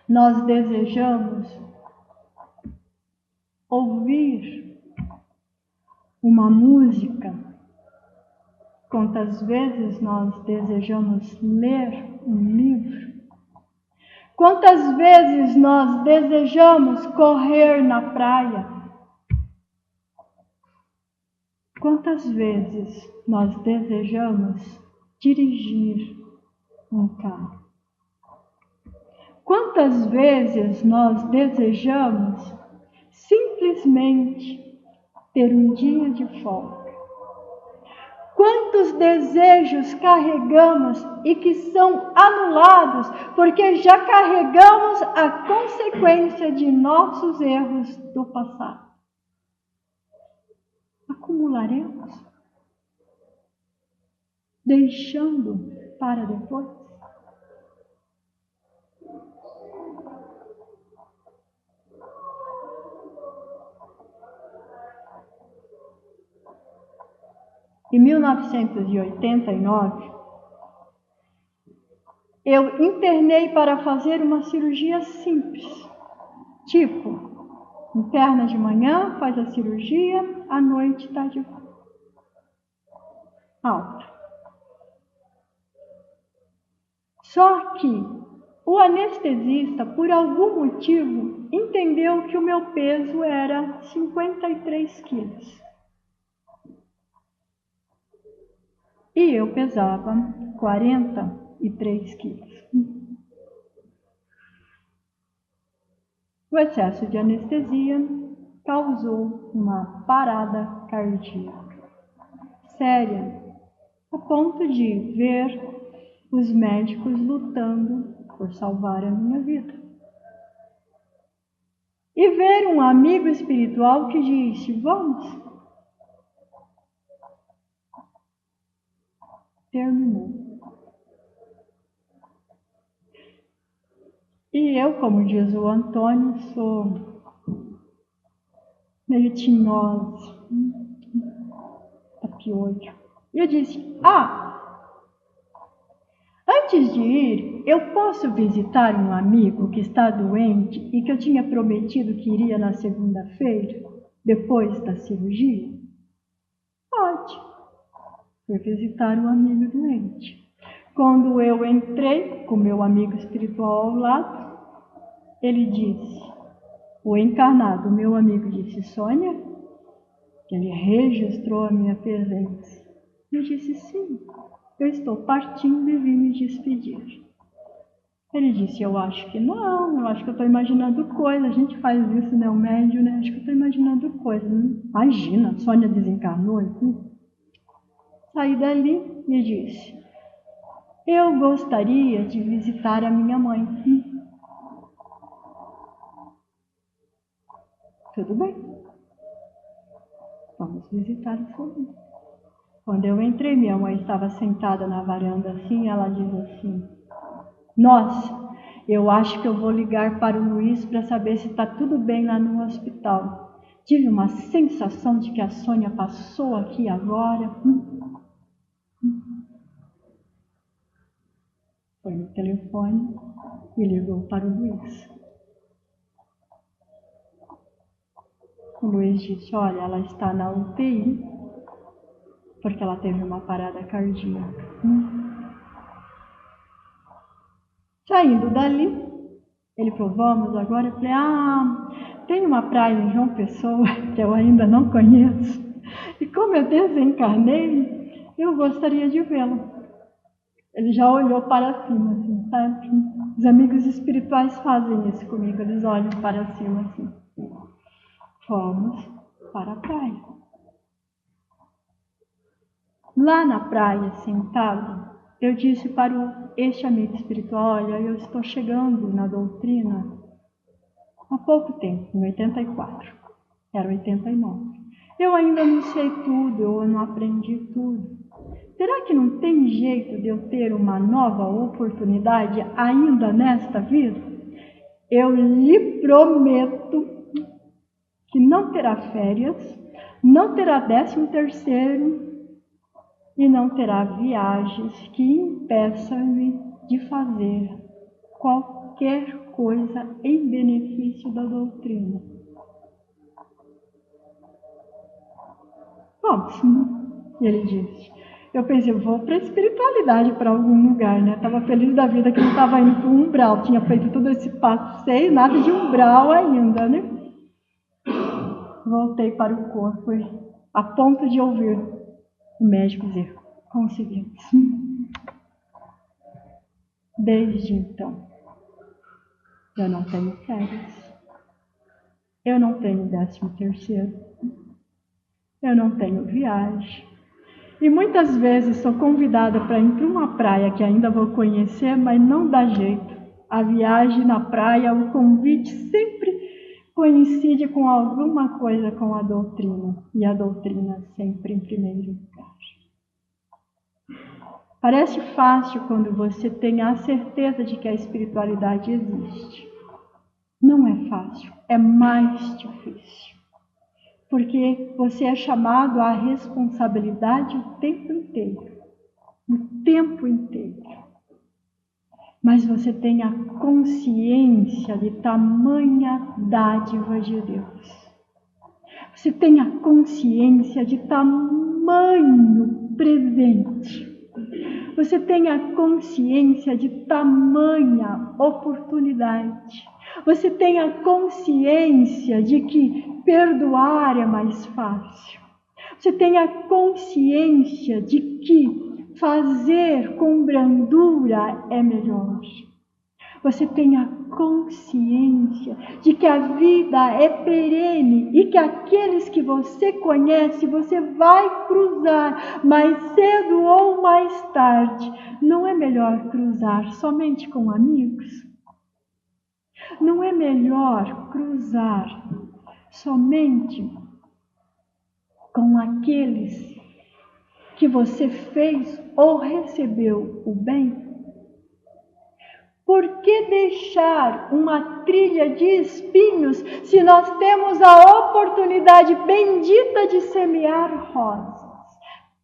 nós desejamos ouvir uma música? Quantas vezes nós desejamos ler um livro? Quantas vezes nós desejamos correr na praia? Quantas vezes nós desejamos dirigir um carro? Quantas vezes nós desejamos simplesmente ter um dia de folga? Quantos desejos carregamos e que são anulados porque já carregamos a consequência de nossos erros do passado? Acumularemos, deixando para depois? Em 1989, eu internei para fazer uma cirurgia simples, tipo, interna de manhã, faz a cirurgia, à noite está de alta. Só que o anestesista, por algum motivo, entendeu que o meu peso era 53 quilos. E eu pesava 43 quilos. O excesso de anestesia causou uma parada cardíaca séria, a ponto de ver os médicos lutando por salvar a minha vida. E ver um amigo espiritual que disse, vamos. Terminou. E eu, como diz o Antônio, sou meio tinhosa, tapiolho. E eu disse, antes de ir, eu posso visitar um amigo que está doente e que eu tinha prometido que iria na segunda-feira, depois da cirurgia? Pode. Fui visitar um amigo doente. Quando eu entrei com meu amigo espiritual ao lado, ele disse, o encarnado, meu amigo, disse, Sônia, Ele registrou a minha presença. Eu disse, sim, eu estou partindo e vim me despedir. Ele disse, eu acho que não, eu acho que eu estou imaginando coisa. A gente faz isso, né, o médium, né? Acho que eu estou imaginando coisa. Imagina, a Sônia desencarnou. Saí dali e disse, eu gostaria de visitar a minha mãe. Tudo bem, vamos visitar o fulano. Quando eu entrei, minha mãe estava sentada na varanda assim, ela diz assim, nossa, eu acho que eu vou ligar para o Luiz para saber se está tudo bem lá no hospital. Tive uma sensação de que a Sônia passou aqui agora. Foi no telefone e ligou para o Luiz. O Luiz disse, olha, ela está na UTI porque ela teve uma parada cardíaca. Saindo dali, ele falou, vamos agora? Eu falei, tem uma praia em João Pessoa que eu ainda não conheço. E como eu desencarnei, eu gostaria de vê-la. Ele já olhou para cima, assim, sabe? Os amigos espirituais fazem isso comigo, eles olham para cima, assim. Fomos para a praia. Lá na praia, sentado, eu disse para este amigo espiritual, olha, eu estou chegando na doutrina há pouco tempo, em 84, era 89. Eu ainda não sei tudo, eu não aprendi tudo. Será que não tem jeito de eu ter uma nova oportunidade ainda nesta vida? Eu lhe prometo que não terá férias, não terá 13º e não terá viagens que impeçam-me de fazer qualquer coisa em benefício da doutrina. Vamos, ele disse. Eu pensei, eu vou para a espiritualidade, para algum lugar, né? Estava feliz da vida que não estava indo para o umbral, tinha feito todo esse passeio, nada de umbral ainda, né? Voltei para o corpo, a ponto de ouvir o médico dizer, conseguimos. Desde então, eu não tenho férias, eu não tenho 13º, eu não tenho viagem. E muitas vezes sou convidada para ir para uma praia que ainda vou conhecer, mas não dá jeito. A viagem na praia, o convite sempre coincide com alguma coisa com a doutrina. E a doutrina sempre em primeiro lugar. Parece fácil quando você tem a certeza de que a espiritualidade existe. Não é fácil, é mais difícil. Porque você é chamado à responsabilidade o tempo inteiro. O tempo inteiro. Mas você tem a consciência de tamanha dádiva de Deus. Você tem a consciência de tamanho presente. Você tem a consciência de tamanha oportunidade. Você tem a consciência de que perdoar é mais fácil. Você tem a consciência de que fazer com brandura é melhor. Você tem a consciência de que a vida é perene e que aqueles que você conhece, você vai cruzar mais cedo ou mais tarde. Não é melhor cruzar somente com amigos? Não é melhor cruzar somente com aqueles que você fez ou recebeu o bem? Por que deixar uma trilha de espinhos se nós temos a oportunidade bendita de semear rosas?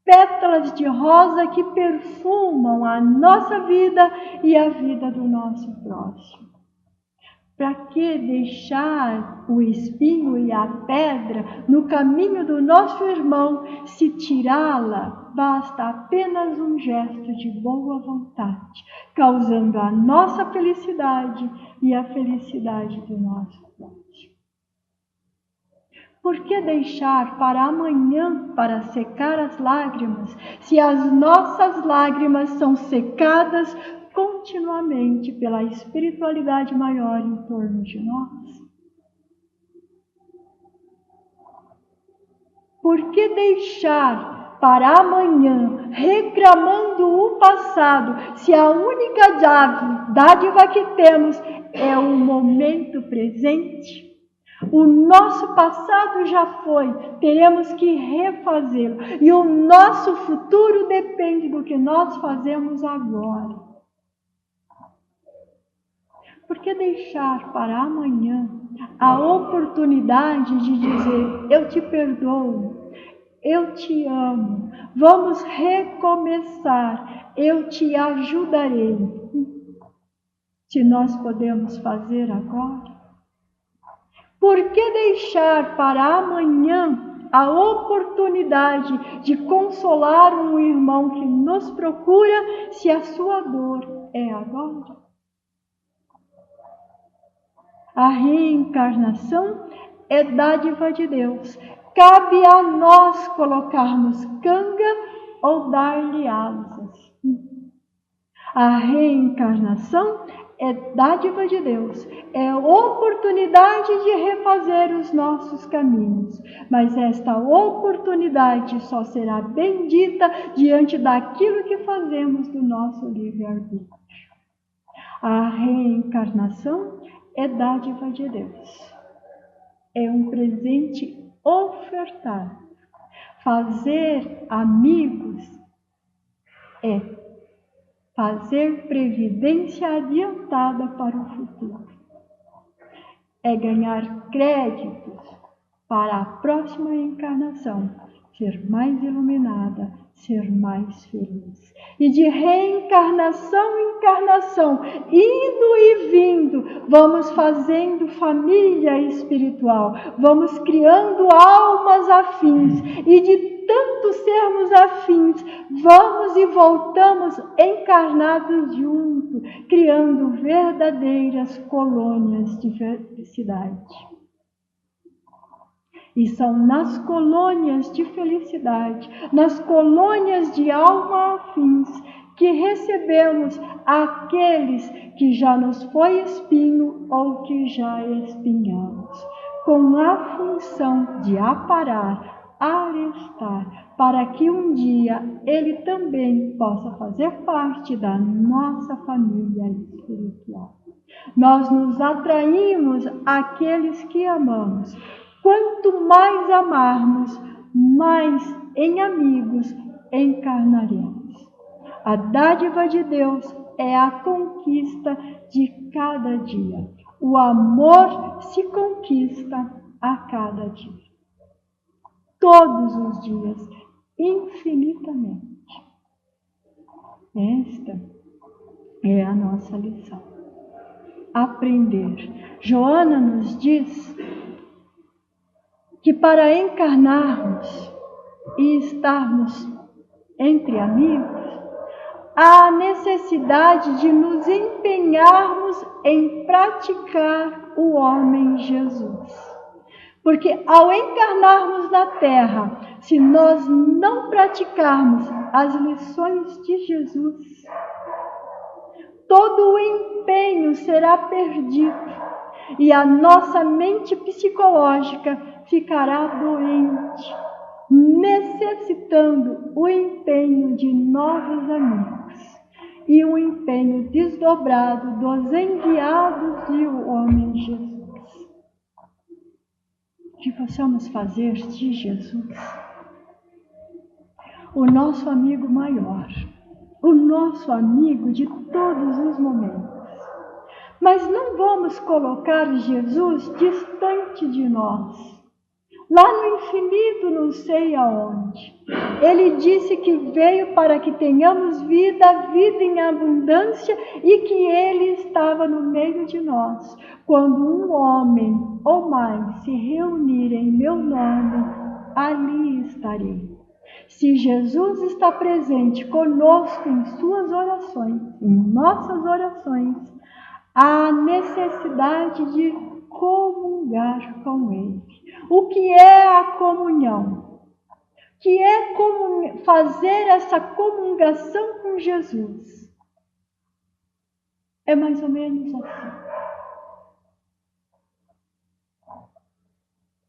Pétalas de rosa que perfumam a nossa vida e a vida do nosso próximo. Para que deixar o espinho e a pedra no caminho do nosso irmão? Se tirá-la, basta apenas um gesto de boa vontade, causando a nossa felicidade e a felicidade do nosso próximo. Por que deixar para amanhã para secar as lágrimas, se as nossas lágrimas são secadas continuamente pela espiritualidade maior em torno de nós? Por que deixar para amanhã, reclamando o passado, se a única dádiva que temos é o momento presente? O nosso passado já foi, teremos que refazê-lo. E o nosso futuro depende do que nós fazemos agora. Por que deixar para amanhã a oportunidade de dizer: eu te perdoo, eu te amo, vamos recomeçar, eu te ajudarei? Se nós podemos fazer agora. Por que deixar para amanhã a oportunidade de consolar um irmão que nos procura, se a sua dor é agora? A reencarnação é dádiva de Deus. Cabe a nós colocarmos canga ou dar-lhe asas. A reencarnação é dádiva de Deus, é oportunidade de refazer os nossos caminhos. Mas esta oportunidade só será bendita diante daquilo que fazemos do nosso livre-arbítrio. A reencarnação é dádiva de Deus. É um presente ofertado. Fazer amigos é fazer previdência adiantada para o futuro. É ganhar créditos para a próxima encarnação, ser mais iluminada, ser mais feliz. E de reencarnação em encarnação, indo e vindo, vamos fazendo família espiritual, vamos criando almas afins, e de tanto sermos afins, vamos e voltamos encarnados juntos, criando verdadeiras colônias de felicidade. E são nas colônias de felicidade, nas colônias de alma afins, que recebemos aqueles que já nos foi espinho ou que já espinhamos, com a função de aparar, arestar, para que um dia ele também possa fazer parte da nossa família espiritual. Nós nos atraímos àqueles que amamos. Quanto mais amarmos, mais em amigos encarnaremos. A dádiva de Deus é a conquista de cada dia. O amor se conquista a cada dia. Todos os dias, infinitamente. Esta é a nossa lição. Aprender. Joana nos diz que para encarnarmos e estarmos entre amigos, há necessidade de nos empenharmos em praticar o homem Jesus. Porque ao encarnarmos na Terra, se nós não praticarmos as lições de Jesus, todo o empenho será perdido e a nossa mente psicológica ficará doente, necessitando o empenho de novos amigos e o empenho desdobrado dos enviados do homem Jesus. Que possamos fazer de Jesus o nosso amigo maior, o nosso amigo de todos os momentos. Mas não vamos colocar Jesus distante de nós, lá no infinito, não sei aonde. Ele disse que veio para que tenhamos vida, vida em abundância, e que Ele estava no meio de nós. Quando um homem ou mais se reunir em meu nome, ali estarei. Se Jesus está presente conosco em suas orações, em nossas orações, há necessidade de comungar com Ele. o que é a comunhão, que é fazer essa comungação com Jesus. É mais ou menos assim.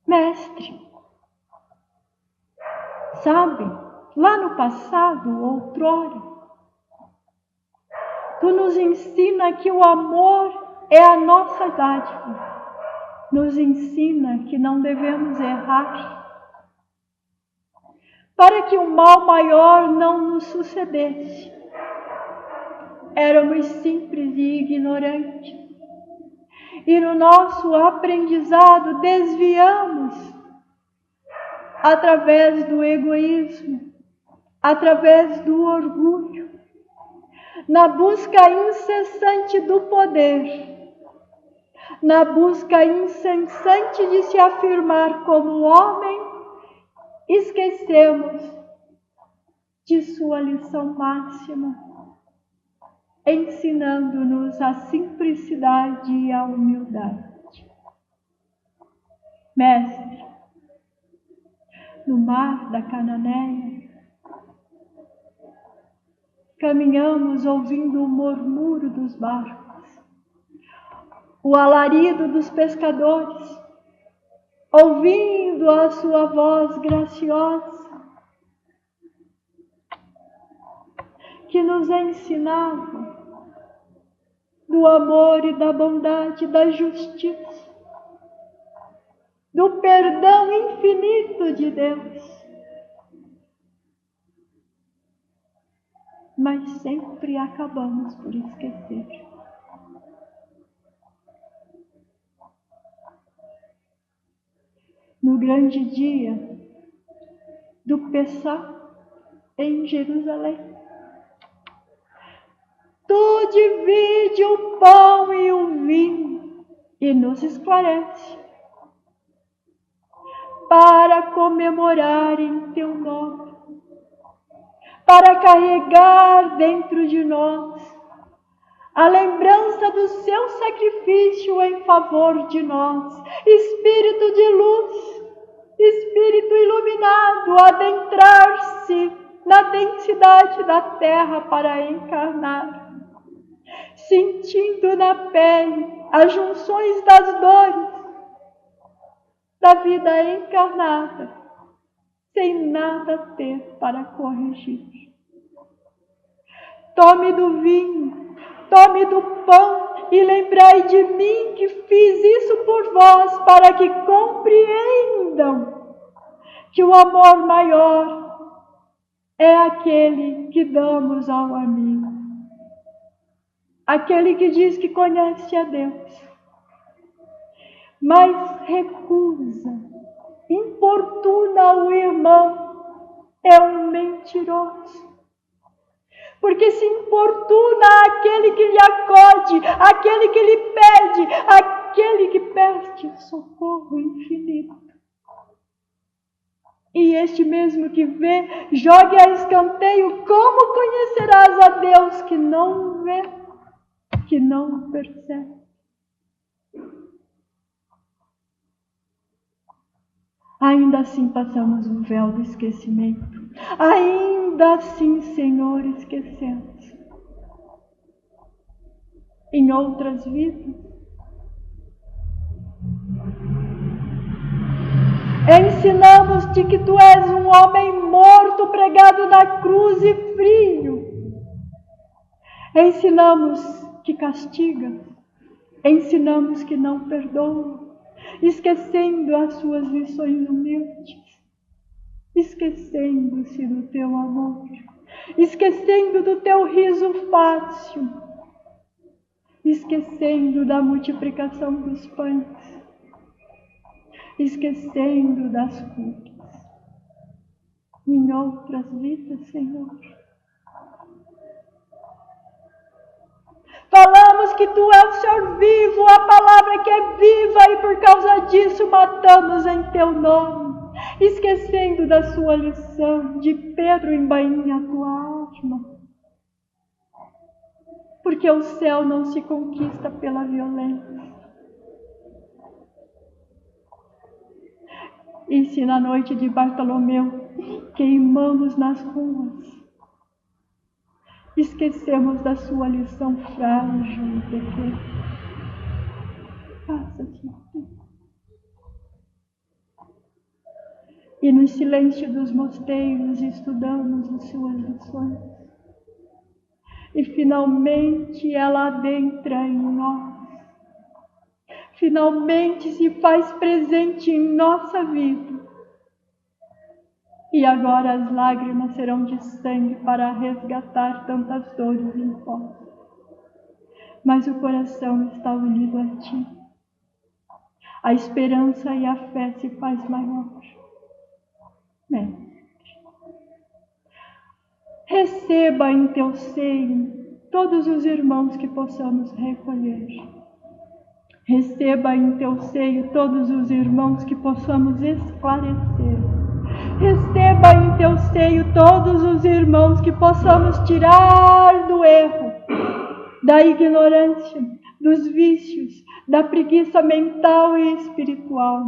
Mestre, sabe, lá no passado, outrora, tu nos ensina que o amor é a nossa dádiva. Nos ensina que não devemos errar, para que o mal maior não nos sucedesse. Éramos simples e ignorantes, e no nosso aprendizado desviamos através do egoísmo, através do orgulho, na busca incessante do poder, na busca incessante de se afirmar como homem, esquecemos de sua lição máxima, ensinando-nos a simplicidade e a humildade. Mestre, no mar da Cananéia, caminhamos ouvindo o murmúrio dos barcos, o alarido dos pescadores, ouvindo a sua voz graciosa, que nos ensinava do amor e da bondade, da justiça, do perdão infinito de Deus. Mas sempre acabamos por esquecer. No grande dia do Pessah em Jerusalém, tu divide o pão e o vinho e nos esclarece para comemorar em teu nome, para carregar dentro de nós a lembrança do seu sacrifício em favor de nós. Espírito de luz, Espírito iluminado, adentrar-se na densidade da terra para encarnar, sentindo na pele as junções das dores da vida encarnada, sem nada ter para corrigir. Tome do vinho, tome do pão e lembrai de mim que fiz isso por vós, para que compreendam que o amor maior é aquele que damos ao amigo, aquele que diz que conhece a Deus, mas recusa, importuna o irmão, é um mentiroso. Porque se importuna aquele que lhe acode, aquele que lhe pede, aquele que pede socorro infinito. E este mesmo que vê, jogue a escanteio, como conhecerás a Deus que não vê, que não percebe? Ainda assim passamos o véu do esquecimento. Ainda assim, Senhor, esquecemos. Em outras vidas, ensinamos-te que tu és um homem morto, pregado na cruz e frio. Ensinamos que castiga, ensinamos que não perdoa, esquecendo as suas lições humildes, esquecendo-se do teu amor, esquecendo do teu riso fácil, esquecendo da multiplicação dos pães, esquecendo das curas. Em outras vidas, Senhor, falamos que tu és o Senhor vivo, a palavra que é viva, e por causa disso matamos em teu nome, esquecendo da sua lição de Pedro, embainha a tua alma, porque o céu não se conquista pela violência. E se na noite de Bartolomeu queimamos nas ruas, esquecemos da sua lição frágil e pequena, faça-se. E no silêncio dos mosteiros estudamos as suas lições. E finalmente ela adentra em nós. Finalmente se faz presente em nossa vida. E agora as lágrimas serão de sangue para resgatar tantas dores impostas. Mas o coração está unido a ti. A esperança e a fé se faz maior. Mestre, receba em teu seio todos os irmãos que possamos recolher. Receba em teu seio todos os irmãos que possamos esclarecer. Receba em teu seio todos os irmãos que possamos tirar do erro, da ignorância, dos vícios, da preguiça mental e espiritual,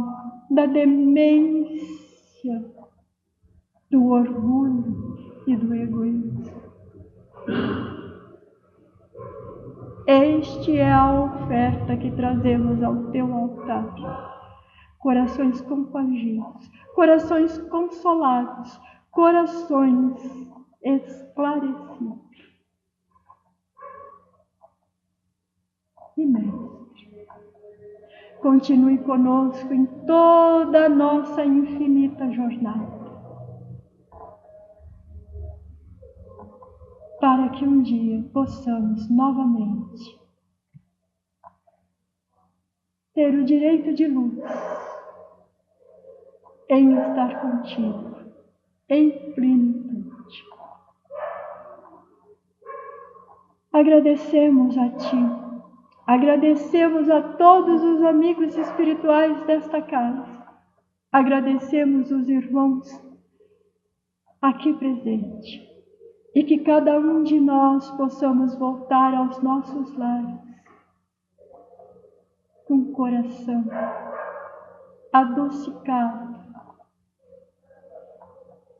da demência, do orgulho e do egoísmo. Este é a oferta que trazemos ao teu altar. Corações compagidos, corações consolados, corações esclarecidos. E Mestre, continue conosco em toda a nossa infinita jornada, para que um dia possamos novamente ter o direito de luz em estar contigo, em plenitude. Agradecemos a Ti, agradecemos a todos os amigos espirituais desta casa, agradecemos os irmãos aqui presentes, e que cada um de nós possamos voltar aos nossos lares com o coração adocicado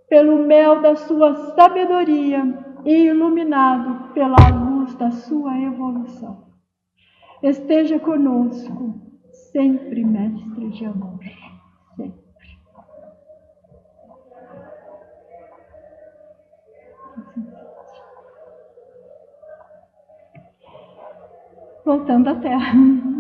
pelo mel da sua sabedoria e iluminado pela luz da sua evolução. Esteja conosco sempre, Mestre de amor, sempre. Voltando à Terra.